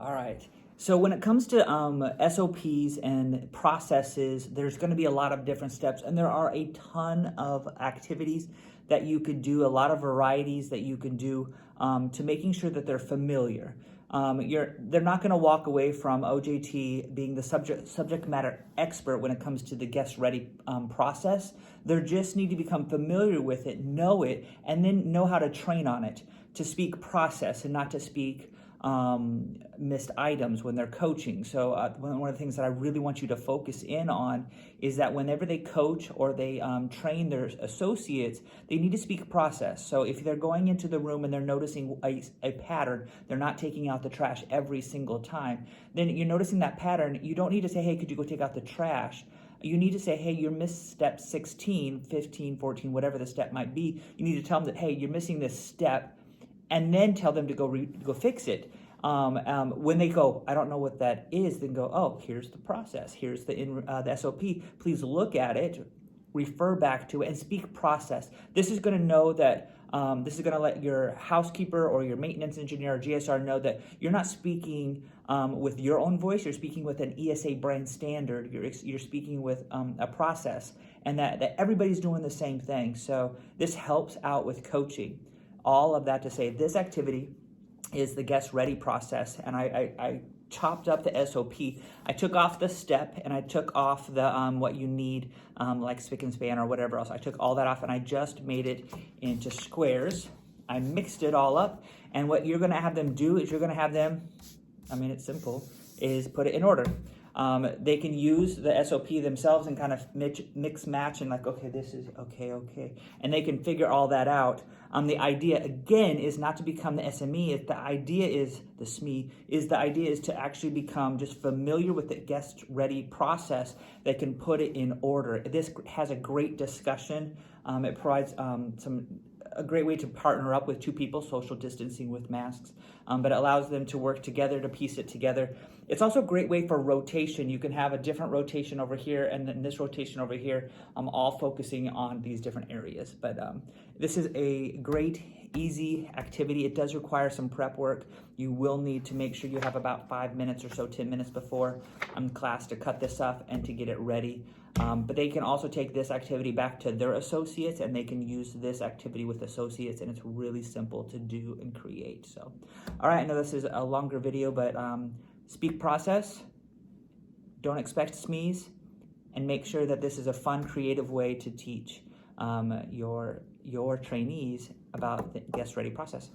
All right. So when it comes to SOPs and processes, there's going to be a lot of different steps, and there are a ton of activities that you could do, a lot of varieties that you can do to making sure that they're familiar. They're not going to walk away from OJT being the subject matter expert when it comes to the guest ready process. They just need to become familiar with it, know it, and then know how to train on it to speak process and not to speak missed items when they're coaching. So one of the things that I really want you to focus in on is that whenever they coach or they train their associates, they need to speak process. So if they're going into the room and they're noticing a pattern, they're not taking out the trash every single time, then you're noticing that pattern. You don't need to say, hey, could you go take out the trash? You need to say, hey, you're missed step 16, 15, 14, whatever the step might be. You need to tell them that, hey, you're missing this step, and then tell them to go fix it. When they go, I don't know what that is, then go, oh, here's the process. Here's the SOP. Please look at it, refer back to it, and speak process. This is going to know that, this is going to let your housekeeper or your maintenance engineer or GSR know that you're not speaking with your own voice. You're speaking with an ESA brand standard. You're speaking with a process, and that everybody's doing the same thing. So this helps out with coaching. All of that to say, this activity is the guest ready process, and I chopped up the SOP. I took off the step, and I took off the what you need, like spick and span or whatever else. I took all that off, and I just made it into squares. I mixed it all up, and what you're going to have them do is you're going to have them, I mean, it's simple, is put it in order. They can use the SOP themselves and kind of mix match and like, okay, this is okay. And they can figure all that out. The idea, again, is not to become the SME. The idea is to actually become just familiar with the guest ready process that can put it in order. This has a great discussion. It provides a great way to partner up with two people, social distancing with masks, but it allows them to work together to piece it together. It's also a great way for rotation. You can have a different rotation over here and then this rotation over here, all focusing on these different areas. But this is a great, easy activity. It does require some prep work. You will need to make sure you have about 5 minutes or so, 10 minutes before class to cut this up and to get it ready. But they can also take this activity back to their associates, and they can use this activity with associates, and it's really simple to do and create. So, all right, I know this is a longer video, but speak process, don't expect SMEs, and make sure that this is a fun, creative way to teach your trainees about the guest ready process.